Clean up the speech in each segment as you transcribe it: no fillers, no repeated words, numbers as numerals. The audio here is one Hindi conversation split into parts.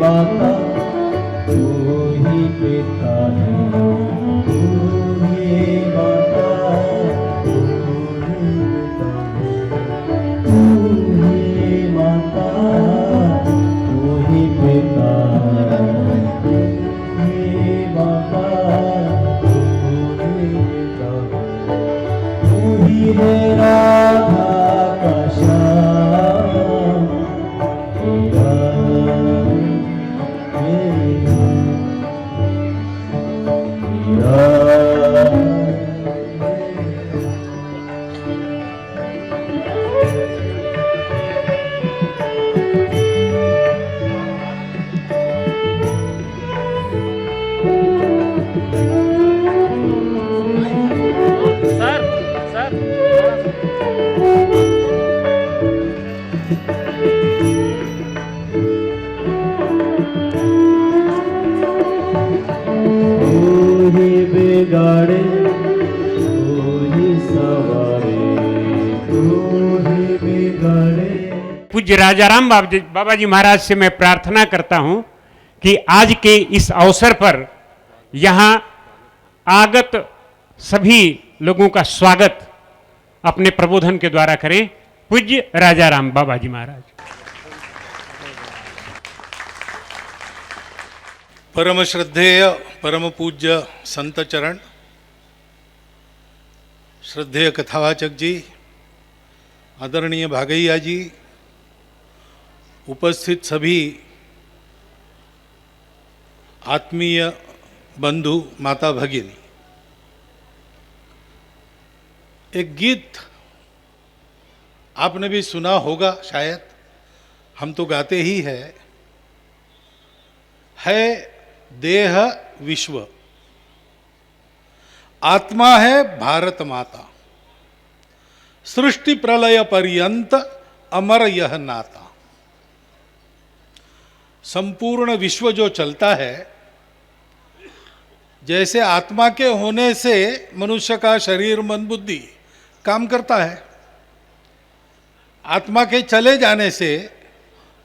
माता तू ही पिता है, तू ही माता तू ही पिता है, तू ही माता तू ही पिता है, तू ही माता तू ही पिता है, तू ही है राधा का श्याम तेरा सर सर कोई बिगाड़े कोई सवारे, कोई बिगाड़े। पूज्य राजाराम बाबा जी महाराज से मैं प्रार्थना करता हूं कि आज के इस अवसर पर यहां आगत सभी लोगों का स्वागत अपने प्रबोधन के द्वारा करें। पूज्य राजाराम बाबा जी महाराज। परम श्रद्धेय परम पूज्य संत चरण, श्रद्धेय कथावाचक जी, आदरणीय भागैया जी, उपस्थित सभी आत्मीय बंधु माता भगिनी, एक गीत आपने भी सुना होगा शायद, हम तो गाते ही है देह विश्व, आत्मा है भारत माता, सृष्टि प्रलय पर्यंत अमर यह नाता। संपूर्ण विश्व जो चलता है, जैसे आत्मा के होने से मनुष्य का शरीर मन बुद्धि काम करता है, आत्मा के चले जाने से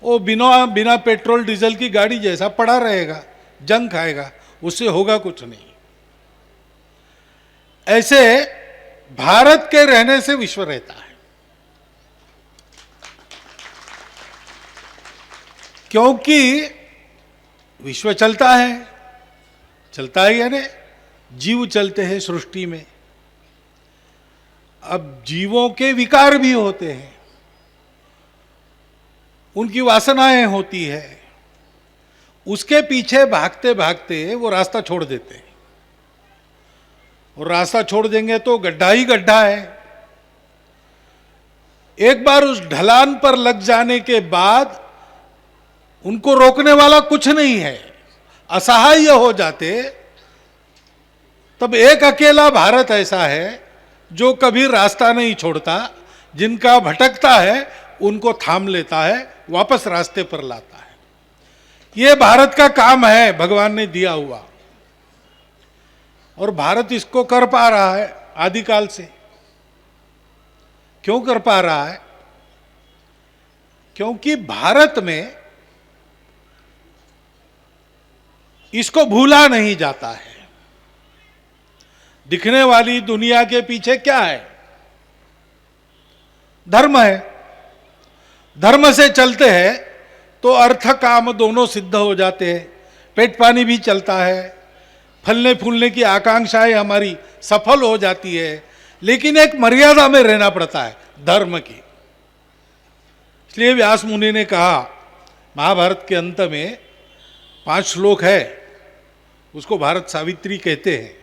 वो बिना पेट्रोल डीजल की गाड़ी जैसा पड़ा रहेगा, जंग खाएगा, उससे होगा कुछ नहीं। ऐसे भारत के रहने से विश्व रहता है, क्योंकि विश्व चलता है यानी जीव चलते हैं सृष्टि में। अब जीवों के विकार भी होते हैं, उनकी वासनाएं होती है, उसके पीछे भागते भागते वो रास्ता छोड़ देते हैं, और रास्ता छोड़ देंगे तो गड्ढा ही गड्ढा है। एक बार उस ढलान पर लग जाने के बाद उनको रोकने वाला कुछ नहीं है, असहाय हो जाते। तब एक अकेला भारत ऐसा है जो कभी रास्ता नहीं छोड़ता, जिनका भटकता है उनको थाम लेता है, वापस रास्ते पर लाता है। यह भारत का काम है, भगवान ने दिया हुआ, और भारत इसको कर पा रहा है आदिकाल से। क्यों कर पा रहा है? क्योंकि भारत में इसको भूला नहीं जाता है। दिखने वाली दुनिया के पीछे क्या है? धर्म है। धर्म से चलते हैं तो अर्थ काम दोनों सिद्ध हो जाते हैं, पेट पानी भी चलता है, फलने फूलने की आकांक्षाएं हमारी सफल हो जाती है, लेकिन एक मर्यादा में रहना पड़ता है धर्म की। इसलिए व्यास मुनि ने कहा, महाभारत के अंत में 5 श्लोक है, उसको भारत सावित्री कहते हैं।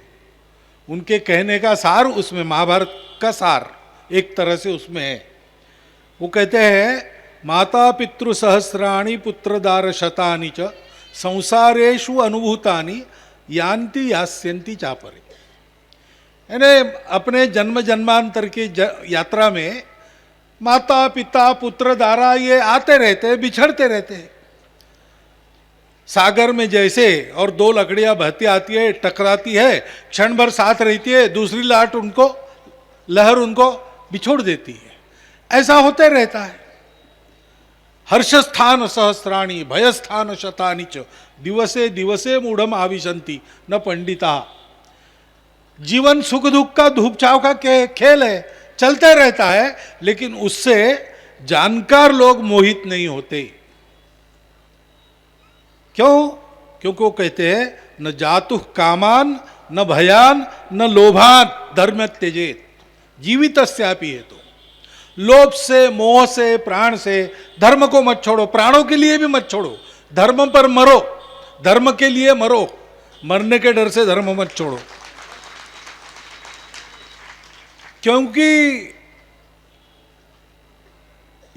उनके कहने का सार उसमें, महाभारत का सार एक तरह से उसमें है। वो कहते हैं, माता पितृ सहस्राणि पुत्रदार शतानि च संसारेषु अनुभूतानि यान्ति यास्यन्ति चापरे। यानी अपने जन्म जन्मांतर की यात्रा में माता पिता पुत्र दारा ये आते रहते हैं, बिछड़ते रहते हैं। सागर में जैसे और 2 लकड़ियां बहती आती है, टकराती है, क्षण भर साथ रहती है, दूसरी लहर उनको बिछोड़ देती है। ऐसा होते रहता है। हर्षस्थान सहस्राणी भयस्थान शतानि च दिवसे दिवसे मूढ़म आविशंति न पंडिता। जीवन सुख दुख का धूप छाव का खेल है, चलते रहता है, लेकिन उससे जानकार लोग मोहित नहीं होते। क्यों? क्योंकि वो कहते हैं न जातु कामान न भयान न लोभान धर्म त्यजेत जीवितस्यापि हेतु। लोभ से, मोह से, प्राण से धर्म को मत छोड़ो, प्राणों के लिए भी मत छोड़ो, धर्म पर मरो, धर्म के लिए मरो, मरने के डर से धर्म मत छोड़ो। क्योंकि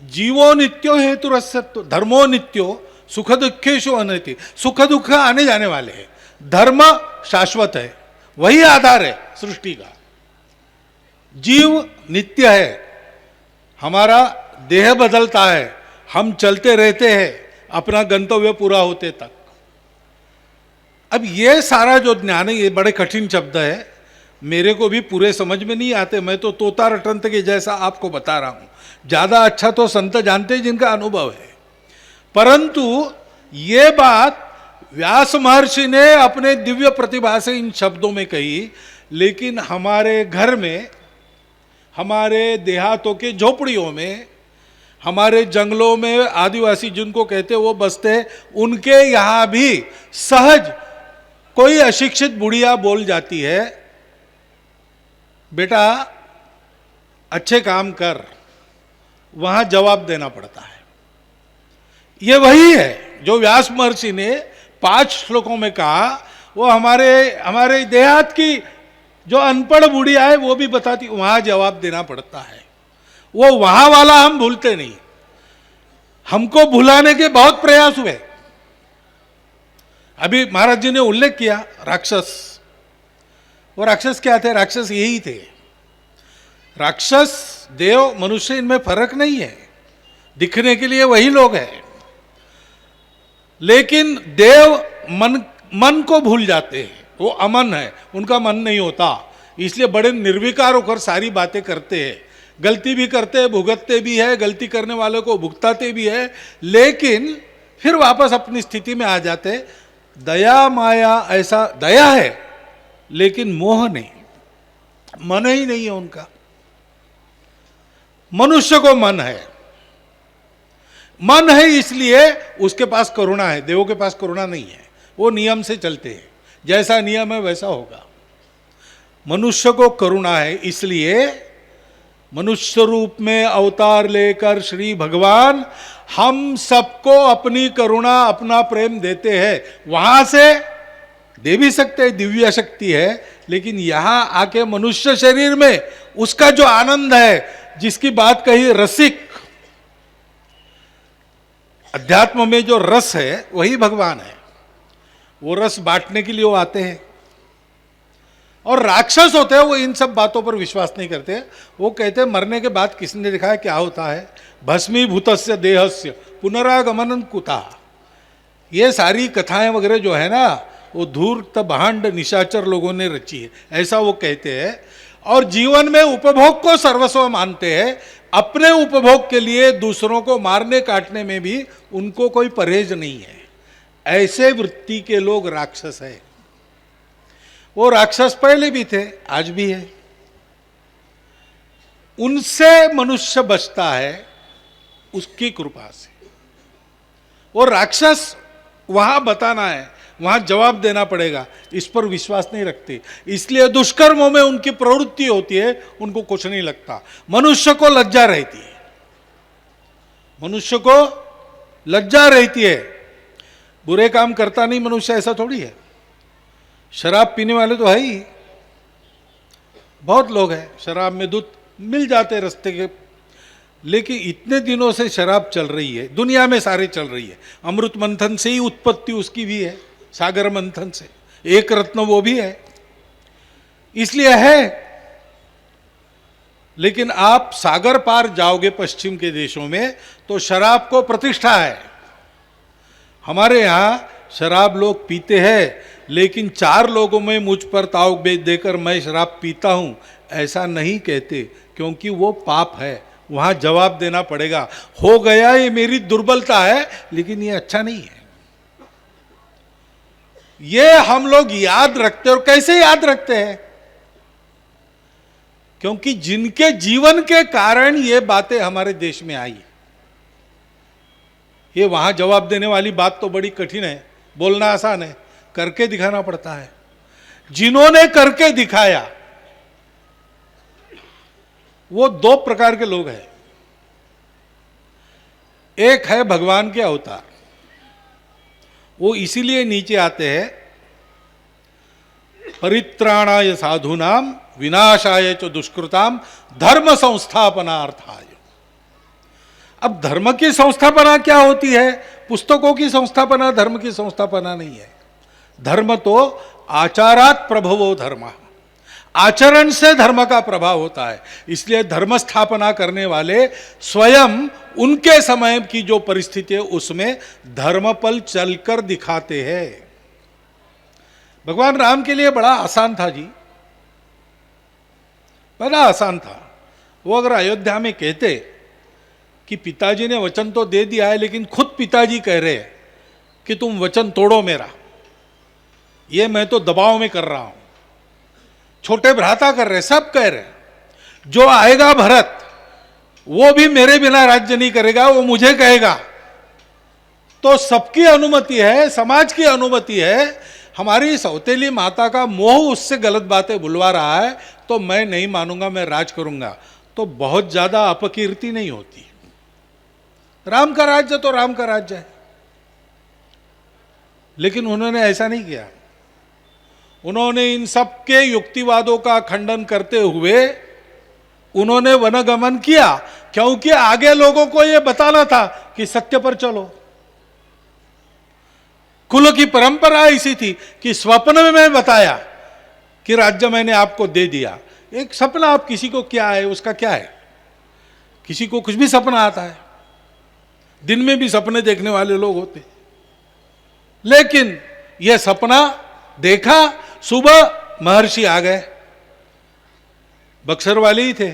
जीवो नित्यो हेतुरस्यत्व धर्मो नित्यो सुख दुखेशु अनति। सुख दुख आने जाने वाले हैं, धर्म शाश्वत है, वही आधार है सृष्टि का। जीव नित्य है, हमारा देह बदलता है, हम चलते रहते हैं अपना गंतव्य पूरा होते तक। अब ये सारा जो ज्ञान है, ये बड़े कठिन शब्द है, मेरे को भी पूरे समझ में नहीं आते। मैं तो तोता रटंत के जैसा आपको बता रहा हूं। ज्यादा अच्छा तो संत जानते हैं जिनका अनुभव है। परंतु ये बात व्यास महर्षि ने अपने दिव्य प्रतिभा से इन शब्दों में कही, लेकिन हमारे घर में, हमारे देहातों के झोपड़ियों में, हमारे जंगलों में आदिवासी जिनको कहते वो बसते, उनके यहाँ भी सहज कोई अशिक्षित बुढ़िया बोल जाती है, बेटा अच्छे काम कर, वहां जवाब देना पड़ता है। ये वही है जो व्यास महर्षि ने 5 श्लोकों में कहा। वो हमारे देहात की जो अनपढ़ बुढ़िया है वो भी बताती, वहां जवाब देना पड़ता है। वो वहां वाला हम भूलते नहीं, हमको भुलाने के बहुत प्रयास हुए। अभी महाराज जी ने उल्लेख किया राक्षस। वो राक्षस क्या थे? राक्षस यही थे। राक्षस देव मनुष्य इनमें फर्क नहीं है, दिखने के लिए वही लोग हैं, लेकिन देव मन को भूल जाते हैं। वो अमन है, उनका मन नहीं होता, इसलिए बड़े निर्विकार होकर सारी बातें करते हैं। गलती भी करते हैं, भुगतते भी है, गलती करने वाले को भुगताते भी है, लेकिन फिर वापस अपनी स्थिति में आ जाते। दया माया, ऐसा दया है लेकिन मोह नहीं, मन ही नहीं है उनका। मनुष्य को मन है, मन है इसलिए उसके पास करुणा है। देवों के पास करुणा नहीं है, वो नियम से चलते हैं, जैसा नियम है वैसा होगा। मनुष्य को करुणा है, इसलिए मनुष्य रूप में अवतार लेकर श्री भगवान हम सबको अपनी करुणा, अपना प्रेम देते हैं। वहां से दे भी सकते हैं, दिव्य शक्ति है, लेकिन यहां आके मनुष्य शरीर में उसका जो आनंद है, जिसकी बात कही रसिक, अध्यात्म में जो रस है वही भगवान है। वो रस बांटने के लिए वो आते हैं। और राक्षस होते हैं वो इन सब बातों पर विश्वास नहीं करते। वो कहते हैं मरने के बाद किसने दिखाया क्या होता है? भस्मीभूतस्य देहस्य पुनरागमनं कुतः। ये सारी कथाएं वगैरह जो है ना, वो धूर्त भांड निशाचर लोगों ने रची है, ऐसा वो कहते हैं। और जीवन में उपभोग को सर्वस्व मानते हैं। अपने उपभोग के लिए दूसरों को मारने काटने में भी उनको कोई परहेज नहीं है। ऐसे वृत्ति के लोग राक्षस है। वो राक्षस पहले भी थे, आज भी है। उनसे मनुष्य बचता है उसकी कृपा से। वो राक्षस वहां बताना है, वहां जवाब देना पड़ेगा, इस पर विश्वास नहीं रखते, इसलिए दुष्कर्मों में उनकी प्रवृत्ति होती है, उनको कुछ नहीं लगता। मनुष्य को लज्जा रहती है, मनुष्य को लज्जा रहती है। बुरे काम करता नहीं मनुष्य, ऐसा थोड़ी है। शराब पीने वाले तो है ही, बहुत लोग हैं, शराब में दूध मिल जाते रास्ते के, लेकिन इतने दिनों से शराब चल रही है, दुनिया में सारे चल रही है। अमृत मंथन से ही उत्पत्ति उसकी भी है, सागर मंथन से, एक रत्न वो भी है, इसलिए है। लेकिन आप सागर पार जाओगे पश्चिम के देशों में तो शराब को प्रतिष्ठा है। हमारे यहां शराब लोग पीते हैं, लेकिन 4 लोगों में मुझ पर ताव देकर मैं शराब पीता हूं ऐसा नहीं कहते, क्योंकि वो पाप है, वहां जवाब देना पड़ेगा। हो गया, ये मेरी दुर्बलता है, लेकिन ये अच्छा नहीं है। ये हम लोग याद रखते, और कैसे याद रखते हैं? क्योंकि जिनके जीवन के कारण ये बातें हमारे देश में आई। ये वहां जवाब देने वाली बात तो बड़ी कठिन है, बोलना आसान है, करके दिखाना पड़ता है। जिन्होंने करके दिखाया वो दो प्रकार के लोग हैं। एक है भगवान के अवतार, वो इसीलिए नीचे आते हैं, परित्राणाय साधूनाम विनाशाय च दुष्कृताम धर्म संस्थापनार्थाय। अब धर्म की संस्थापना क्या होती है? पुस्तकों की संस्थापना धर्म की संस्थापना नहीं है। धर्म तो आचारात प्रभवो धर्म, आचरण से धर्म का प्रभाव होता है। इसलिए धर्म स्थापना करने वाले स्वयं उनके समय की जो परिस्थिति है उसमें धर्मपल चलकर दिखाते हैं। भगवान राम के लिए बड़ा आसान था जी, बड़ा आसान था। वो अगर अयोध्या में कहते कि पिताजी ने वचन तो दे दिया है, लेकिन खुद पिताजी कह रहे हैं कि तुम वचन तोड़ो मेरा, ये मैं तो दबाव में कर रहा हूं, छोटे भ्राता कर रहे, सब कह रहे हैं, जो आएगा भरत वो भी मेरे बिना राज्य नहीं करेगा, वो मुझे कहेगा। तो सबकी अनुमति है, समाज की अनुमति है। हमारी सौतेली माता का मोह उससे गलत बातें बुलवा रहा है, तो मैं नहीं मानूंगा, मैं राज करूंगा। तो बहुत ज्यादा अपकीर्ति नहीं होती। राम का राज्य तो राम का राज्य है, लेकिन उन्होंने ऐसा नहीं किया। उन्होंने इन सबके युक्तिवादों का खंडन करते हुए उन्होंने वनगमन किया, क्योंकि आगे लोगों को यह बताना था कि सत्य पर चलो। कुल की परंपरा ऐसी थी कि स्वप्न में मैं बताया कि राज्य मैंने आपको दे दिया। एक सपना, आप किसी को क्या है उसका क्या है, किसी को कुछ भी सपना आता है, दिन में भी सपने देखने वाले लोग होते। लेकिन यह सपना देखा, सुबह महर्षि आ गए, बक्सर वाले ही थे,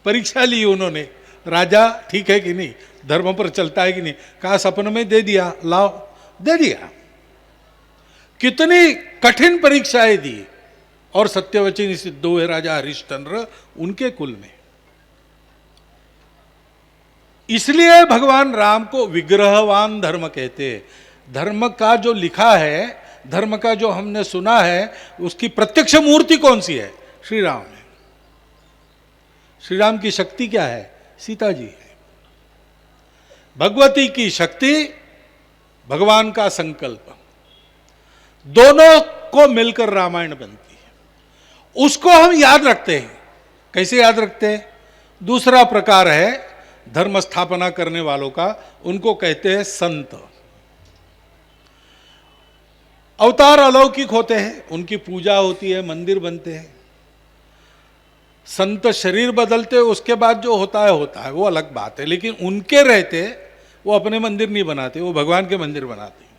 परीक्षा ली उन्होंने, राजा ठीक है कि नहीं, धर्म पर चलता है कि नहीं, कहा सपने में दे दिया, लाओ, दे दिया। कितनी कठिन परीक्षाएं दी, और सत्यवचन सिद्ध हुए राजा हरिश्चंद्र उनके कुल में। इसलिए भगवान राम को विग्रहवान धर्म कहते हैं। धर्म का जो लिखा है, धर्म का जो हमने सुना है, उसकी प्रत्यक्ष मूर्ति कौन सी है? श्री राम है। श्री राम की शक्ति क्या है? सीता जी है। भगवती की शक्ति, भगवान का संकल्प, दोनों को मिलकर रामायण बनती है। उसको हम याद रखते हैं। कैसे याद रखते हैं? दूसरा प्रकार है धर्म स्थापना करने वालों का, उनको कहते हैं संत। अवतार अलौकिक होते हैं, उनकी पूजा होती है, मंदिर बनते हैं। संत शरीर बदलते, उसके बाद जो होता है वो अलग बात है। लेकिन उनके रहते वो अपने मंदिर नहीं बनाते, वो भगवान के मंदिर बनाते हैं,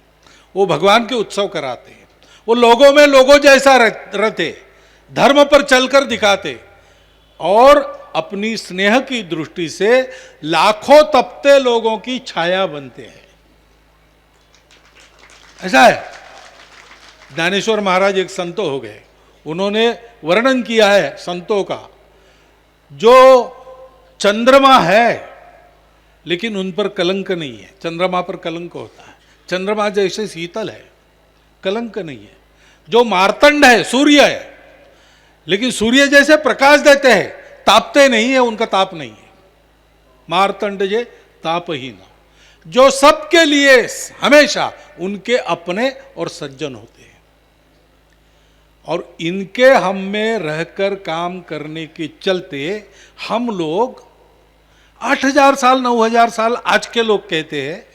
वो भगवान के उत्सव कराते हैं, वो लोगों में लोगों जैसा रहते, धर्म पर चलकर दिखाते, और अपनी स्नेह की दृष्टि से लाखों तपते लोगों की छाया बनते हैं। ऐसा है। ज्ञानेश्वर महाराज एक संत हो गए, उन्होंने वर्णन किया है संतों का, जो चंद्रमा है लेकिन उन पर कलंक नहीं है। चंद्रमा पर कलंक होता है, चंद्रमा जैसे शीतल है, कलंक नहीं है। जो मार्तंड है, सूर्य है, लेकिन सूर्य जैसे प्रकाश देते हैं, तापते नहीं है, उनका ताप नहीं है। मार्तंड जे तापहीन, जो सबके लिए हमेशा उनके अपने और सज्जन होते हैं। और इनके हम में रहकर काम करने के चलते हम लोग 8000 साल 9000 साल, आज के लोग कहते हैं,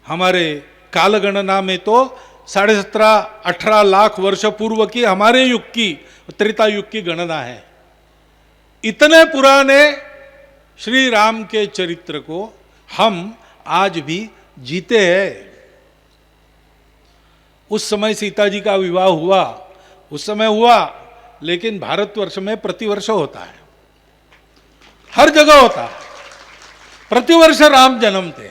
हमारे कालगणना में तो 17.5-18 लाख वर्ष पूर्व की हमारे युग की, त्रेता युग की गणना है। इतने पुराने श्री राम के चरित्र को हम आज भी जीते हैं। उस समय सीता जी का विवाह हुआ, उस समय हुआ, लेकिन भारतवर्ष में प्रतिवर्ष होता है। हर जगह होता है, प्रतिवर्ष राम जन्मते,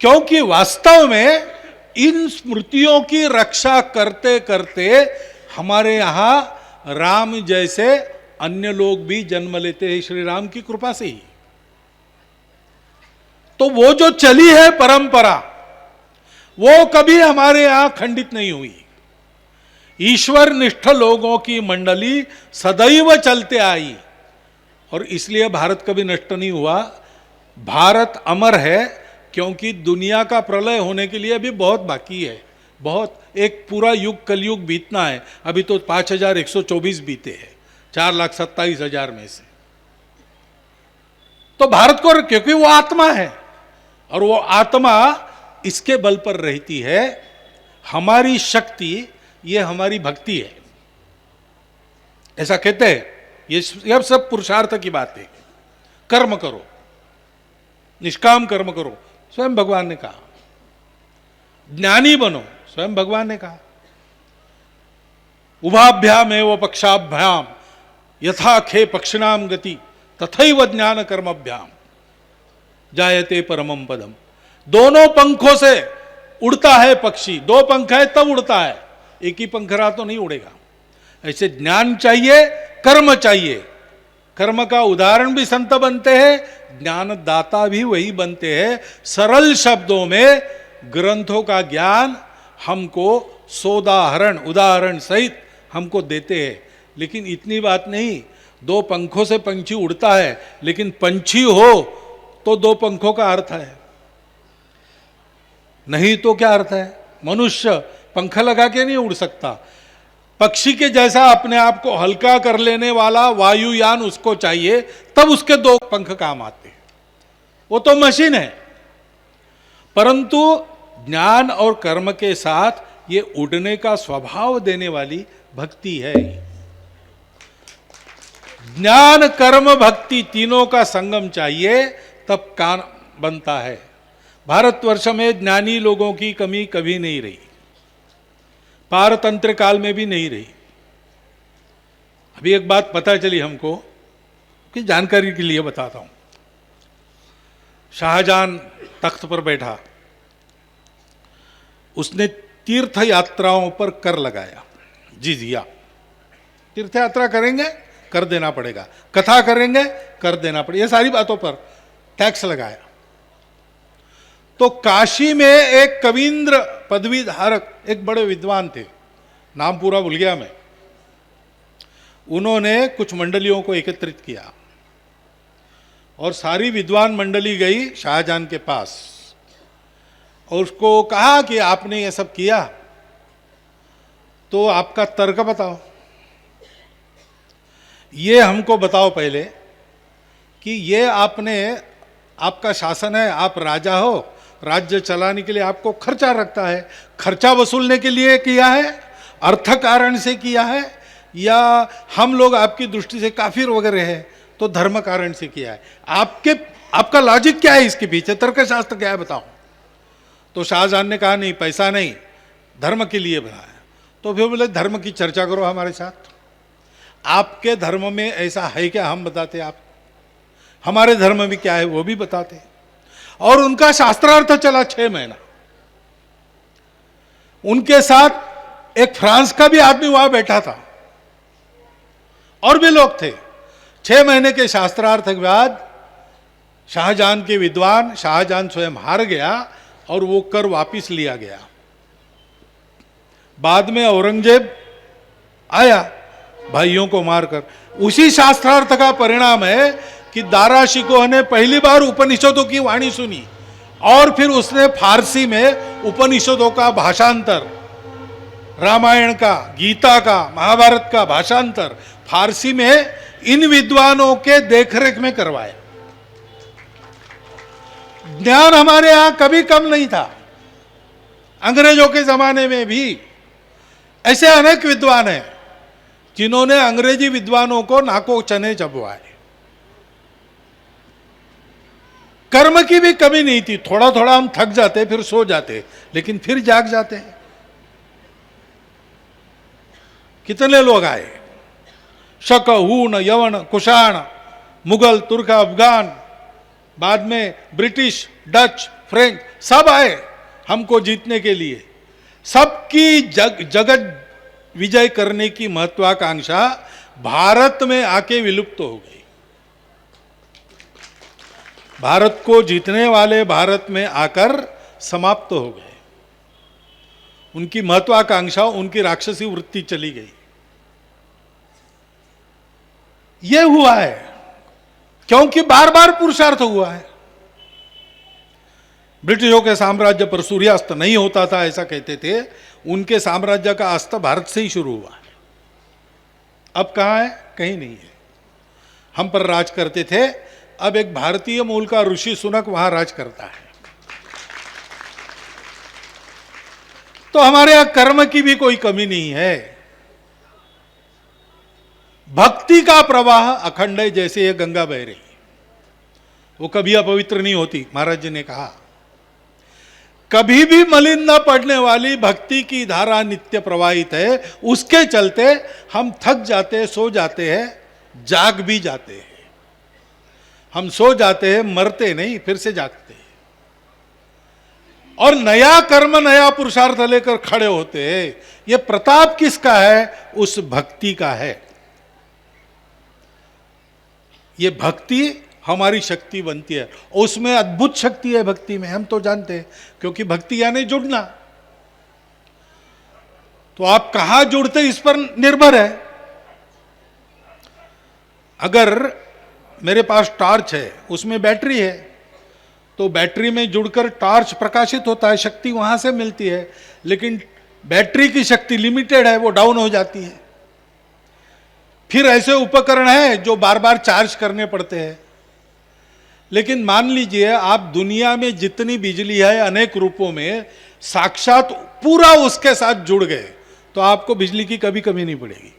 क्योंकि वास्तव में इन स्मृतियों की रक्षा करते करते हमारे यहां राम जैसे अन्य लोग भी जन्म लेते हैं श्री राम की कृपा से ही। तो वो जो चली है परंपरा, वो कभी हमारे यहां खंडित नहीं हुई। ईश्वर निष्ठ लोगों की मंडली सदैव चलते आई, और इसलिए भारत कभी नष्ट नहीं हुआ। भारत अमर है, क्योंकि दुनिया का प्रलय होने के लिए अभी बहुत बाकी है, बहुत, एक पूरा युग कलयुग बीतना है। अभी तो 5124 बीते हैं 4,27,000 में से। तो भारत को, क्योंकि वो आत्मा है, और वो आत्मा इसके बल पर रहती है। हमारी शक्ति ये हमारी भक्ति है, ऐसा कहते हैं। ये सब पुरुषार्थ की बात है। कर्म करो, निष्काम कर्म करो, स्वयं भगवान ने कहा। ज्ञानी बनो, स्वयं भगवान ने कहा। उभाभ्याम एवं पक्षाभ्याम यथा खे पक्षिणाम गति तथैव ज्ञान कर्मभ्याम जायते परमम पदम। दोनों पंखों से उड़ता है पक्षी, दो पंख है तब उड़ता है, एक ही पंख रहा तो नहीं उड़ेगा। ऐसे ज्ञान चाहिए, कर्म चाहिए। कर्म का उदाहरण भी संत बनते हैं, ज्ञान दाता भी वही बनते हैं। सरल शब्दों में ग्रंथों का ज्ञान हमको सोदाहरण, उदाहरण सहित हमको देते हैं। लेकिन इतनी बात नहीं, दो पंखों से पंछी उड़ता है, लेकिन पंछी हो तो दो पंखों का अर्थ है, नहीं तो क्या अर्थ है? मनुष्य पंखा लगा के नहीं उड़ सकता। पक्षी के जैसा अपने आप को हल्का कर लेने वाला वायुयान उसको चाहिए, तब उसके दो पंख काम आते हैं। वो तो मशीन है। परंतु ज्ञान और कर्म के साथ ये उड़ने का स्वभाव देने वाली भक्ति है। ज्ञान कर्म भक्ति तीनों का संगम चाहिए, तब कान बनता है। भारतवर्ष में ज्ञानी लोगों की कमी कभी नहीं रही, पारतंत्र काल में भी नहीं रही। अभी एक बात पता चली हमको, कि जानकारी के लिए बताता हूं। शाहजहां तख्त पर बैठा, उसने तीर्थ यात्राओं पर कर लगाया, जिजिया। तीर्थ यात्रा करेंगे कर देना पड़ेगा, कथा करेंगे कर देना पड़ेगा, ये सारी बातों पर टैक्स लगाया। तो काशी में एक कवींद्र पदवी धारक एक बड़े विद्वान थे, नाम पूरा भूल गया मैं। उन्होंने कुछ मंडलियों को एकत्रित किया और सारी विद्वान मंडली गई शाहजहां के पास और उसको कहा कि आपने ये सब किया, तो आपका तर्क बताओ, ये हमको बताओ पहले कि ये आपने, आपका शासन है, आप राजा हो, राज्य चलाने के लिए आपको खर्चा रखता है, खर्चा वसूलने के लिए किया है, अर्थ कारण से किया है, या हम लोग आपकी दृष्टि से काफिर वगैरह है तो धर्म कारण से किया है? आपका लॉजिक क्या है इसके पीछे, तर्कशास्त्र क्या है बताओ। तो शाहजहां ने कहा नहीं, पैसा नहीं, धर्म के लिए बनाया। तो फिर बोले धर्म की चर्चा करो हमारे साथ, आपके धर्म में ऐसा है क्या, हम बताते आप, हमारे धर्म में क्या है वो भी बताते। और उनका शास्त्रार्थ चला 6 महीना। उनके साथ एक फ्रांस का भी आदमी वहां बैठा था और भी लोग थे। 6 महीने के शास्त्रार्थ के बाद शाहजहां के विद्वान, शाहजहां स्वयं हार गया और वो कर वापिस लिया गया। बाद में औरंगजेब आया भाइयों को मारकर। उसी शास्त्रार्थ का परिणाम है कि दारा शिकोह ने पहली बार उपनिषदों की वाणी सुनी और फिर उसने फारसी में उपनिषदों का भाषांतर, रामायण का, गीता का, महाभारत का भाषांतर फारसी में इन विद्वानों के देखरेख में करवाया। ज्ञान हमारे यहां कभी कम नहीं था। अंग्रेजों के जमाने में भी ऐसे अनेक विद्वान हैं जिन्होंने अंग्रेजी विद्वानों को नाको चने चबवाए। कर्म की भी कमी नहीं थी, थोड़ा थोड़ा हम थक जाते, फिर सो जाते, लेकिन फिर जाग जाते हैं। कितने लोग आए, शक, हूण, यवन, कुषाण, मुगल, तुर्क, अफगान, बाद में ब्रिटिश, डच, फ्रेंच, सब आए हमको जीतने के लिए। सबकी जगत विजय करने की महत्वाकांक्षा भारत में आके विलुप्त हो गई। भारत को जीतने वाले भारत में आकर समाप्त हो गए। उनकी महत्वाकांक्षा, उनकी राक्षसी वृत्ति चली गई। यह हुआ है क्योंकि बार बार पुरुषार्थ हुआ है। ब्रिटिशों के साम्राज्य पर सूर्यास्त नहीं होता था ऐसा कहते थे। उनके साम्राज्य का अस्त भारत से ही शुरू हुआ है। अब कहां है? कहीं नहीं है। हम पर राज करते थे, अब एक भारतीय मूल का ऋषि सुनक वहां राज करता है। तो हमारे यहां कर्म की भी कोई कमी नहीं है। भक्ति का प्रवाह अखंड है, जैसे ये गंगा बह रही, वो कभी अपवित्र नहीं होती। महाराज जी ने कहा कभी भी मलिन न पड़ने वाली भक्ति की धारा नित्य प्रवाहित है। उसके चलते हम थक जाते, सो जाते हैं, जाग भी जाते हैं। हम सो जाते हैं, मरते नहीं, फिर से जागते हैं और नया कर्म, नया पुरुषार्थ लेकर खड़े होते हैं। यह प्रताप किसका है? उस भक्ति का है। ये भक्ति हमारी शक्ति बनती है। उसमें अद्भुत शक्ति है भक्ति में, हम तो जानते हैं, क्योंकि भक्ति यानी जुड़ना। तो आप कहां जुड़ते इस पर निर्भर है। अगर मेरे पास टॉर्च है, उसमें बैटरी है, तो बैटरी में जुड़कर टॉर्च प्रकाशित होता है, शक्ति वहां से मिलती है। लेकिन बैटरी की शक्ति लिमिटेड है, वो डाउन हो जाती है। फिर ऐसे उपकरण हैं जो बार बार चार्ज करने पड़ते हैं। लेकिन मान लीजिए आप दुनिया में जितनी बिजली है अनेक रूपों में, साक्षात पूरा उसके साथ जुड़ गए तो आपको बिजली की कभी कमी नहीं पड़ेगी।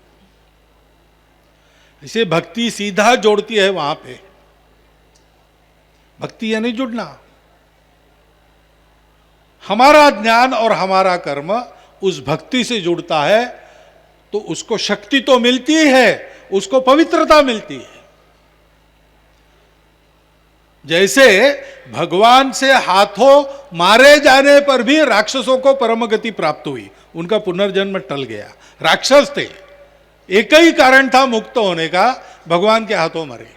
इसे भक्ति सीधा जोड़ती है वहां पे। भक्ति यानी जुड़ना। हमारा ज्ञान और हमारा कर्म उस भक्ति से जुड़ता है तो उसको शक्ति तो मिलती है, उसको पवित्रता मिलती है। जैसे भगवान से हाथों मारे जाने पर भी राक्षसों को परम गति प्राप्त हुई, उनका पुनर्जन्म टल गया। राक्षस थे, एक ही कारण था मुक्त होने का, भगवान के हाथों मरे।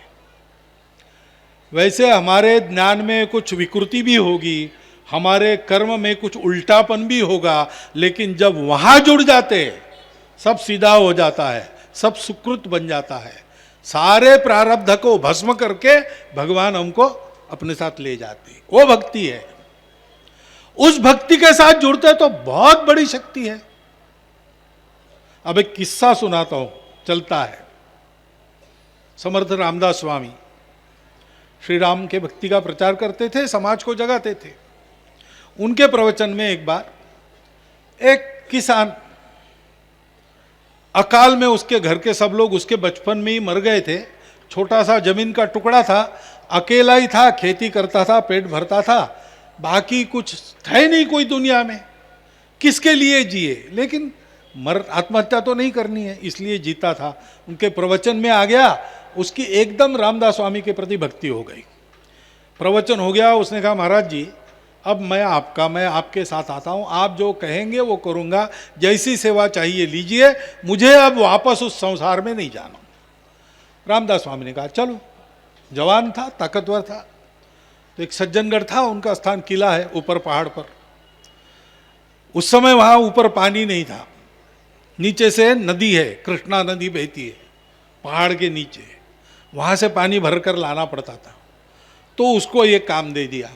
वैसे हमारे ज्ञान में कुछ विकृति भी होगी, हमारे कर्म में कुछ उल्टापन भी होगा, लेकिन जब वहां जुड़ जाते सब सीधा हो जाता है, सब सुकृत बन जाता है। सारे प्रारब्ध को भस्म करके भगवान हमको अपने साथ ले जाते हैं। वो भक्ति है। उस भक्ति के साथ जुड़ते तो बहुत बड़ी शक्ति है। अब एक किस्सा सुनाता हूं, चलता है। समर्थ रामदास स्वामी श्री राम के भक्ति का प्रचार करते थे, समाज को जगाते थे। उनके प्रवचन में एक बार एक किसान, अकाल में उसके घर के सब लोग उसके बचपन में ही मर गए थे। छोटा सा जमीन का टुकड़ा था, अकेला ही था, खेती करता था, पेट भरता था, बाकी कुछ था नहीं कोई दुनिया में। किसके लिए जिए? लेकिन आत्महत्या तो नहीं करनी है, इसलिए जीता था। उनके प्रवचन में आ गया, उसकी एकदम रामदास स्वामी के प्रति भक्ति हो गई। प्रवचन हो गया, उसने कहा महाराज जी अब मैं आपके साथ आता हूं, आप जो कहेंगे वो करूंगा, जैसी सेवा चाहिए लीजिए, मुझे अब वापस उस संसार में नहीं जाना। रामदास स्वामी ने कहा चलो। जवान था, ताकतवर था। तो एक सज्जनगढ़ था, उनका स्थान किला है ऊपर पहाड़ पर। उस समय वहां ऊपर पानी नहीं था, नीचे से नदी है, कृष्णा नदी बहती है पहाड़ के नीचे, वहां से पानी भरकर लाना पड़ता था। तो उसको ये काम दे दिया।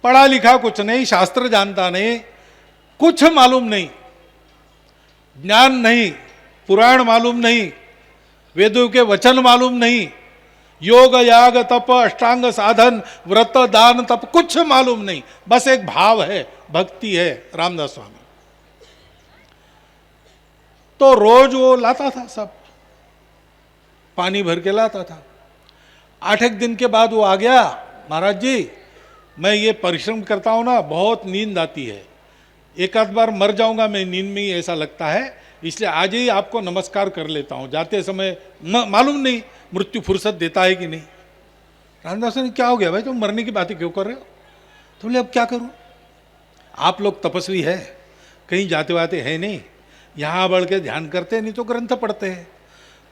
पढ़ा लिखा कुछ नहीं, शास्त्र जानता नहीं, कुछ मालूम नहीं, ज्ञान नहीं, पुराण मालूम नहीं, वेदों के वचन मालूम नहीं, योग याग तप अष्टांग साधन व्रत दान तप कुछ मालूम नहीं, बस एक भाव है, भक्ति है। रामदास स्वामी तो रोज वो लाता था, सब पानी भर के लाता था। 8 दिन के बाद वो आ गया, महाराज जी मैं ये परिश्रम करता हूं ना, बहुत नींद आती है, एक आध बार मर जाऊंगा मैं नींद में ही, ऐसा लगता है, इसलिए आज ही आपको नमस्कार कर लेता हूं। जाते समय मालूम नहीं मृत्यु फुर्सत देता है कि नहीं। रामदास ने, क्या हो गया भाई, तुम मरने की बातें क्यों कर रहे हो? तो बोले अब क्या करूं, आप लोग तपस्वी है, कहीं जाते वाते है नहीं, यहाँ बढ़ के ध्यान करते नहीं तो ग्रंथ पढ़ते हैं,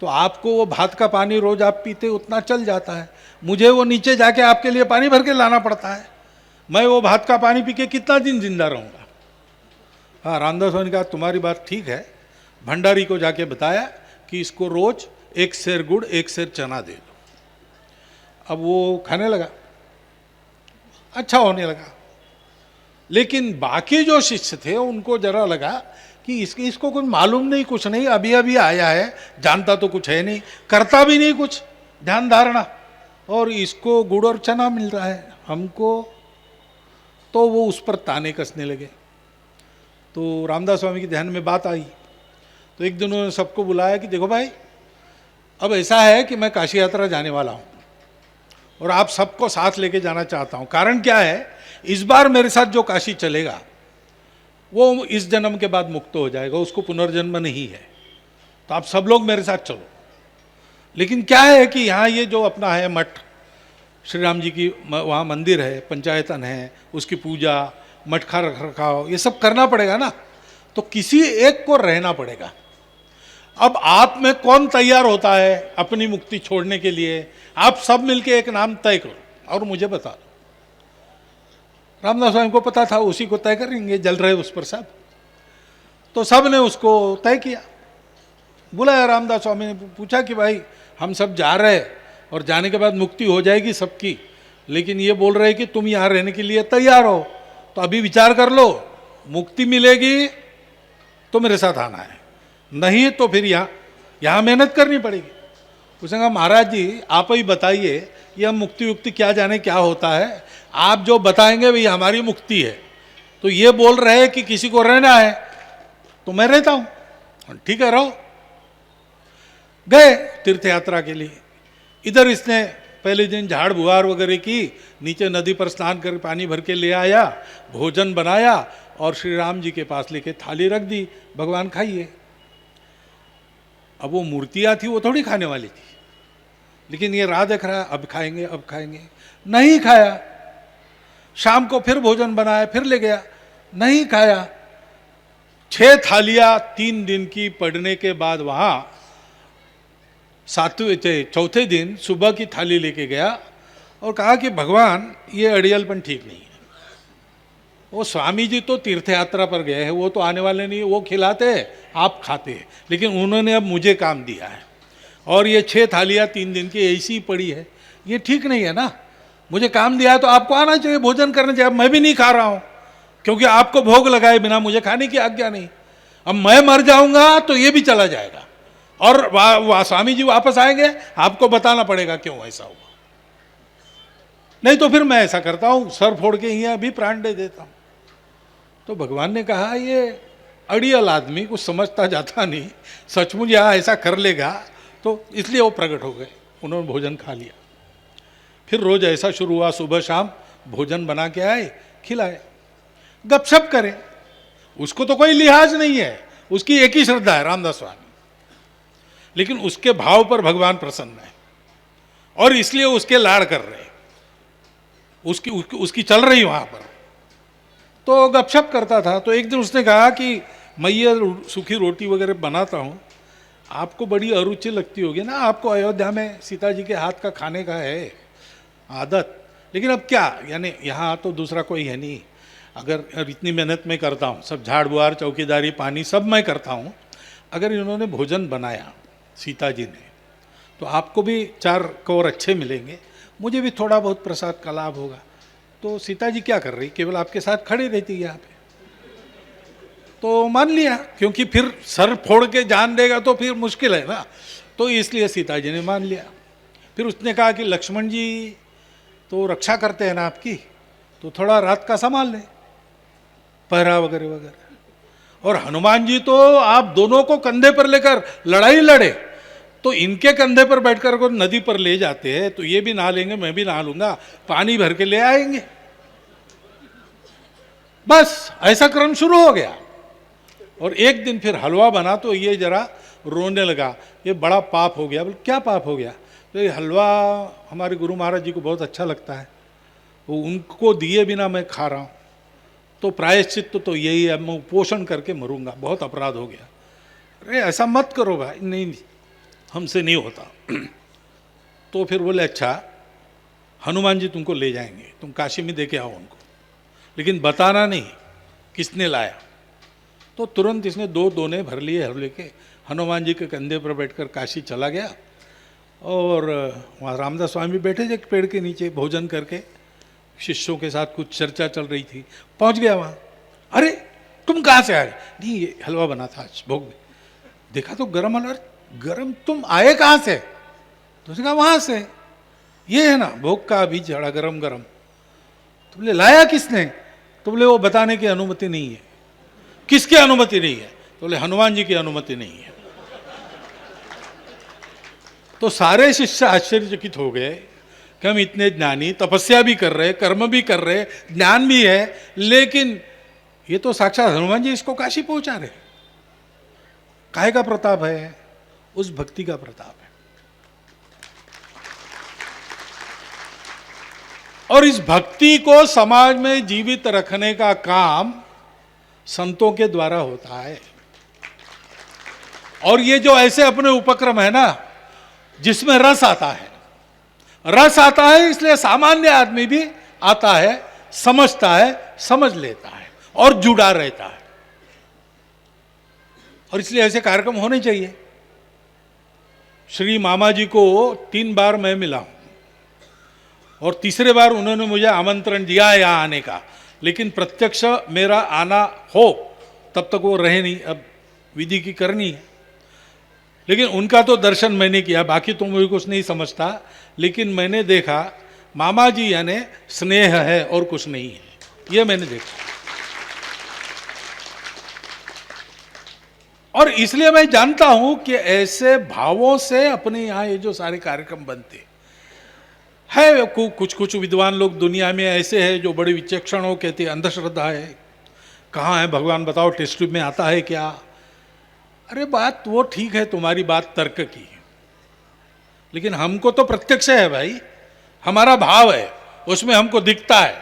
तो आपको वो भात का पानी रोज आप पीते उतना चल जाता है, मुझे वो नीचे जाके आपके लिए पानी भर के लाना पड़ता है, मैं वो भात का पानी पी के कितना दिन जिंदा रहूँगा। हाँ, रामदास ने कहा तुम्हारी बात ठीक है, भंडारी को जाके बताया कि इसको रोज 1 सेर गुड़ 1 सेर चना दे दो। अब वो खाने लगा, अच्छा होने लगा। लेकिन बाकी जो शिष्य थे उनको जरा लगा कि इसको कुछ मालूम नहीं, कुछ नहीं, अभी अभी आया है, जानता तो कुछ है नहीं, करता भी नहीं कुछ ध्यान धारणा, और इसको गुड़ और चना मिल रहा है हमको। तो वो उस पर ताने कसने लगे। तो रामदास स्वामी के ध्यान में बात आई, तो एक दिन उन्होंने सबको बुलाया कि देखो भाई, अब ऐसा है कि मैं काशी यात्रा जाने वाला हूँ और आप सबको साथ लेके जाना चाहता हूँ। कारण क्या है, इस बार मेरे साथ जो काशी चलेगा वो इस जन्म के बाद मुक्त हो जाएगा, उसको पुनर्जन्म नहीं है, तो आप सब लोग मेरे साथ चलो। लेकिन क्या है कि यहाँ ये जो अपना है मठ, श्री राम जी की वहाँ मंदिर है, पंचायतन है, उसकी पूजा, मठ का रख रखाव, ये सब करना पड़ेगा ना, तो किसी एक को रहना पड़ेगा। अब आप में कौन तैयार होता है अपनी मुक्ति छोड़ने के लिए? आप सब मिलके एक नाम तय करो और मुझे बता दो। रामदास स्वामी को पता था उसी को तय करेंगे, जल रहे उस पर सब, तो सब ने उसको तय किया। बुलाया रामदास स्वामी ने, पूछा कि भाई हम सब जा रहे हैं और जाने के बाद मुक्ति हो जाएगी सबकी, लेकिन ये बोल रहे कि तुम यहाँ रहने के लिए तैयार हो, तो अभी विचार कर लो, मुक्ति मिलेगी तो मेरे साथ आना है, नहीं तो फिर यहाँ मेहनत करनी पड़ेगी। उसने कहा महाराज जी आप ही बताइए, ये हम मुक्ति युक्ति क्या जाने क्या होता है, आप जो बताएंगे वही हमारी मुक्ति है। तो ये बोल रहे हैं कि किसी को रहना है तो मैं रहता हूँ, ठीक है रहो। गए तीर्थ यात्रा के लिए। इधर इसने पहले दिन झाड़ बुहार वगैरह की, नीचे नदी पर स्नान कर पानी भर के ले आया, भोजन बनाया और श्री राम जी के पास लेके थाली रख दी, भगवान खाइए। अब वो मूर्तियाँ थी वो थोड़ी खाने वाली थी, लेकिन ये राह देख रहा है अब खाएंगे अब खाएंगे, नहीं खाया। शाम को फिर भोजन बनाया, फिर ले गया, नहीं खाया। 6 थालियाँ 3 दिन की पड़ने के बाद वहाँ चौथे दिन सुबह की थाली लेके गया और कहा कि भगवान ये अड़ियलपन ठीक नहीं है। वो स्वामी जी तो तीर्थ यात्रा पर गए हैं, वो तो आने वाले नहीं, वो खिलाते हैं आप खाते हैं, लेकिन उन्होंने अब मुझे काम दिया है और ये 6 थालियाँ 3 दिन की ऐसी ही पड़ी है, ये ठीक नहीं है ना। मुझे काम दिया है तो आपको आना चाहिए, भोजन करना चाहिए। अब मैं भी नहीं खा रहा हूँ क्योंकि आपको भोग लगाए बिना मुझे खाने की आज्ञा नहीं। अब मैं मर जाऊंगा तो ये भी चला जाएगा और स्वामी जी वापस आएंगे, आपको बताना पड़ेगा क्यों ऐसा हुआ, नहीं तो फिर मैं ऐसा करता हूँ सर फोड़ के यहाँ भी प्राण दे देता हूँ। तो भगवान ने कहा ये अड़ियल आदमी कुछ समझता जाता नहीं, सचमुच यहाँ ऐसा कर लेगा, तो इसलिए वो प्रकट हो गए, उन्होंने भोजन खा लिया। फिर रोज ऐसा शुरू हुआ, सुबह शाम भोजन बना के आए, खिलाए, गपशप करें, उसको तो कोई लिहाज नहीं है, उसकी एक ही श्रद्धा है रामदास स्वामी, लेकिन उसके भाव पर भगवान प्रसन्न है और इसलिए उसके लाड़ कर रहे हैं, उसकी चल रही वहां पर। तो गपशप करता था। तो एक दिन उसने कहा कि मैं ये सूखी रोटी वगैरह बनाता हूँ, आपको बड़ी अरुचि लगती होगी ना, आपको अयोध्या में सीता जी के हाथ का खाने का है आदत, लेकिन अब क्या, यानी यहाँ तो दूसरा कोई है नहीं, अगर इतनी मेहनत मैं करता हूँ, सब झाड़ बुहार चौकीदारी पानी सब मैं करता हूँ, अगर इन्होंने भोजन बनाया सीता जी ने तो आपको भी 4 कौर अच्छे मिलेंगे, मुझे भी थोड़ा बहुत प्रसाद का लाभ होगा। तो सीता जी क्या कर रही, केवल आपके साथ खड़ी रहती यहाँ पे। तो मान लिया, क्योंकि फिर सर फोड़ के जान देगा तो फिर मुश्किल है ना, तो इसलिए सीता जी ने मान लिया। फिर उसने कहा कि लक्ष्मण जी तो रक्षा करते हैं ना आपकी, तो थोड़ा रात का संभाल ले, पहरा वगैरह वगैरह। और हनुमान जी तो आप दोनों को कंधे पर लेकर लड़ाई लड़े, तो इनके कंधे पर बैठकर को नदी पर ले जाते हैं, तो ये भी नहा लेंगे, मैं भी नहा लूंगा, पानी भर के ले आएंगे। बस ऐसा क्रम शुरू हो गया। और एक दिन फिर हलवा बना तो ये जरा रोने लगा, ये बड़ा पाप हो गया। बोले क्या पाप हो गया? तो ये हलवा हमारे गुरु महाराज जी को बहुत अच्छा लगता है, वो उनको दिए बिना मैं खा रहा हूँ, तो प्रायश्चित तो यही है, मैं पोषण करके मरूंगा, बहुत अपराध हो गया। अरे ऐसा मत करो भाई, नहीं हमसे नहीं होता। तो फिर बोले अच्छा हनुमान जी तुमको ले जाएंगे, तुम काशी में दे के आओ उनको, लेकिन बताना नहीं किसने लाया। तो तुरंत इसने 2 दोने भर लिए हलवे के, हनुमान जी के कंधे पर बैठकर काशी चला गया। और वहाँ रामदास स्वामी बैठे थे पेड़ के नीचे भोजन करके, शिष्यों के साथ कुछ चर्चा चल रही थी। पहुँच गया वहाँ, अरे तुम कहाँ से आए? नहीं ये हलवा बना था आज भोग में। देखा तो गरम हलवा, गरम तुम आए कहाँ से? तो उसने कहा वहाँ से, ये है ना भोग का अभी जड़ा गरम गरम। तो बोले लाया किसने? तो बोले वो बताने की अनुमति नहीं है। किसकी अनुमति नहीं है? तो बोले हनुमान जी की अनुमति नहीं है। तो सारे शिष्य आश्चर्यचकित हो गए कि हम इतने ज्ञानी, तपस्या भी कर रहे, कर्म भी कर रहे, ज्ञान भी है, लेकिन ये तो साक्षात हनुमान जी इसको काशी पहुंचा रहे। काहे का प्रताप है? उस भक्ति का प्रताप है। और इस भक्ति को समाज में जीवित रखने का काम संतों के द्वारा होता है। और ये जो ऐसे अपने उपक्रम है ना, जिसमें रस आता है, रस आता है, इसलिए सामान्य आदमी भी आता है, समझता है, समझ लेता है और जुड़ा रहता है। और इसलिए ऐसे कार्यक्रम होने चाहिए। श्री मामा जी को 3 बार मैं मिला हूं, और तीसरे बार उन्होंने मुझे आमंत्रण दिया है यहाँ आने का, लेकिन प्रत्यक्ष मेरा आना हो तब तक वो रहे नहीं, अब विधि की करनी है। लेकिन उनका तो दर्शन मैंने किया, बाकी तो मुझे कुछ नहीं समझता, लेकिन मैंने देखा मामा जी यानी स्नेह है और कुछ नहीं है, ये मैंने देखा। और इसलिए मैं जानता हूं कि ऐसे भावों से अपने यहाँ ये जो सारे कार्यक्रम बनते है, कुछ विद्वान लोग दुनिया में ऐसे हैं जो बड़े विचक्षण हो, कहते अंधश्रद्धा है, कहाँ है भगवान बताओ, टेस्ट ट्यूब में आता है क्या? अरे बात वो ठीक है, तुम्हारी बात तर्क की है, लेकिन हमको तो प्रत्यक्ष है भाई, हमारा भाव है, उसमें हमको दिखता है।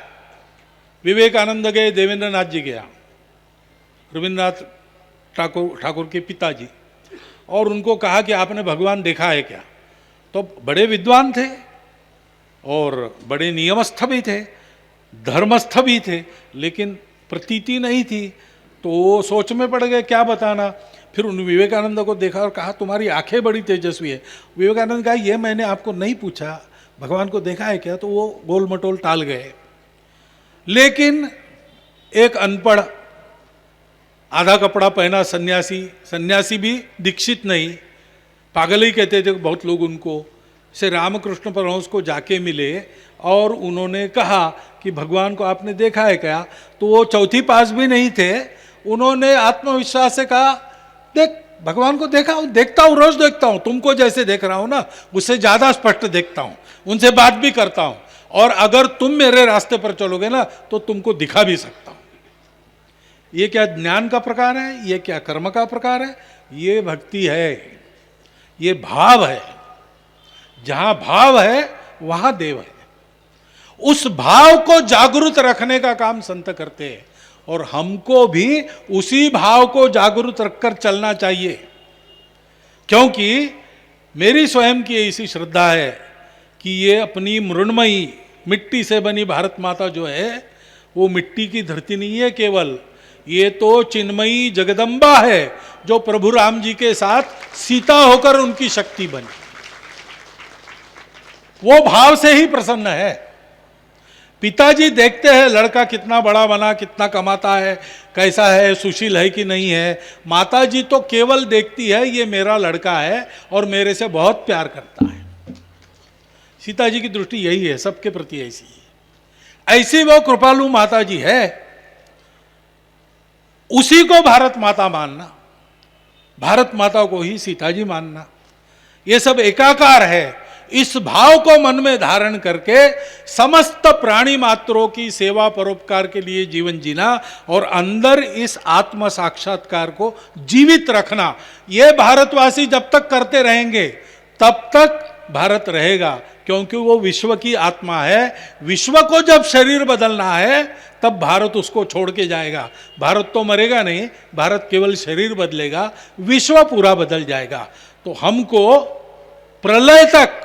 विवेकानंद गए, देवेंद्र नाथ जी गया, रविन्द्रनाथ ठाकुर के पिताजी, और उनको कहा कि आपने भगवान देखा है क्या? तो बड़े विद्वान थे और बड़े नियमस्थ भी थे, धर्मस्थ भी थे, लेकिन प्रतीति नहीं थी। तो वो सोच में पड़ गए क्या बताना। फिर उन विवेकानंद को देखा और कहा तुम्हारी आंखें बड़ी तेजस्वी है। विवेकानंद कहा ये मैंने आपको नहीं पूछा, भगवान को देखा है क्या? तो वो गोल मटोल टाल गए। लेकिन एक अनपढ़, आधा कपड़ा पहना सन्यासी भी दीक्षित नहीं, पागल ही कहते थे बहुत लोग उनको, से रामकृष्ण परमहंस को जाके मिले और उन्होंने कहा कि भगवान को आपने देखा है क्या? तो वो चौथी पास भी नहीं थे, उन्होंने आत्मविश्वास से कहा देख भगवान को देखा हूँ, देखता हूँ, रोज देखता हूँ, तुमको जैसे देख रहा हूँ ना उससे ज़्यादा स्पष्ट देखता हूँ, उनसे बात भी करता हूँ, और अगर तुम मेरे रास्ते पर चलोगे ना तो तुमको दिखा भी सकता हूँ। ये क्या ज्ञान का प्रकार है? ये क्या कर्म का प्रकार है? ये भक्ति है, ये भाव है। जहां भाव है वहां देव है। उस भाव को जागृत रखने का काम संत करते हैं, और हमको भी उसी भाव को जागृत रखकर चलना चाहिए। क्योंकि मेरी स्वयं की ऐसी श्रद्धा है कि ये अपनी मृण्मयी मिट्टी से बनी भारत माता जो है वो मिट्टी की धरती नहीं है केवल, ये तो चिन्मयी जगदम्बा है जो प्रभु राम जी के साथ सीता होकर उनकी शक्ति बनी। वो भाव से ही प्रसन्न है। पिताजी देखते हैं लड़का कितना बड़ा बना, कितना कमाता है, कैसा है, सुशील है कि नहीं है। माताजी तो केवल देखती है ये मेरा लड़का है और मेरे से बहुत प्यार करता है। सीता जी की दृष्टि यही है, सबके प्रति ऐसी है। ऐसी वो कृपालु माताजी है, उसी को भारत माता मानना, भारत माता को ही सीता जी मानना, ये सब एकाकार है। इस भाव को मन में धारण करके समस्त प्राणी मात्रों की सेवा परोपकार के लिए जीवन जीना और अंदर इस आत्म साक्षात्कार को जीवित रखना, ये भारतवासी जब तक करते रहेंगे तब तक भारत रहेगा, क्योंकि वो विश्व की आत्मा है। विश्व को जब शरीर बदलना है तब भारत उसको छोड़ के जाएगा। भारत तो मरेगा नहीं, भारत केवल शरीर बदलेगा, विश्व पूरा बदल जाएगा। तो हमको प्रलय तक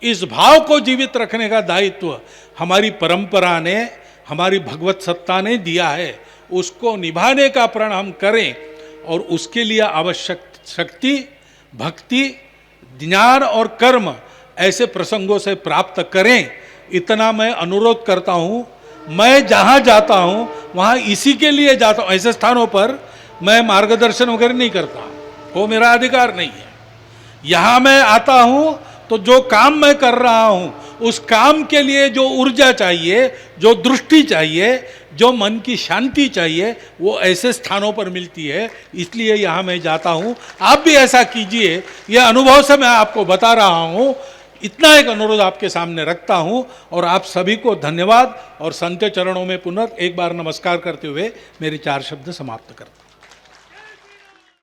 इस भाव को जीवित रखने का दायित्व हमारी परंपरा ने, हमारी भगवत सत्ता ने दिया है। उसको निभाने का प्रण हम करें और उसके लिए आवश्यक शक्ति, भक्ति, ज्ञान और कर्म ऐसे प्रसंगों से प्राप्त करें, इतना मैं अनुरोध करता हूँ। मैं जहाँ जाता हूँ वहाँ इसी के लिए जाता हूँ। ऐसे स्थानों पर मैं मार्गदर्शन वगैरह नहीं करता, वो मेरा अधिकार नहीं है। यहाँ मैं आता हूँ तो जो काम मैं कर रहा हूँ उस काम के लिए जो ऊर्जा चाहिए, जो दृष्टि चाहिए, जो मन की शांति चाहिए, वो ऐसे स्थानों पर मिलती है। इसलिए यहाँ मैं जाता हूँ। आप भी ऐसा कीजिए, ये अनुभव से मैं आपको बता रहा हूँ। इतना एक अनुरोध आपके सामने रखता हूँ और आप सभी को धन्यवाद और संत चरणों में पुनः एक बार नमस्कार करते हुए मेरे 4 शब्द समाप्त करता हूँ।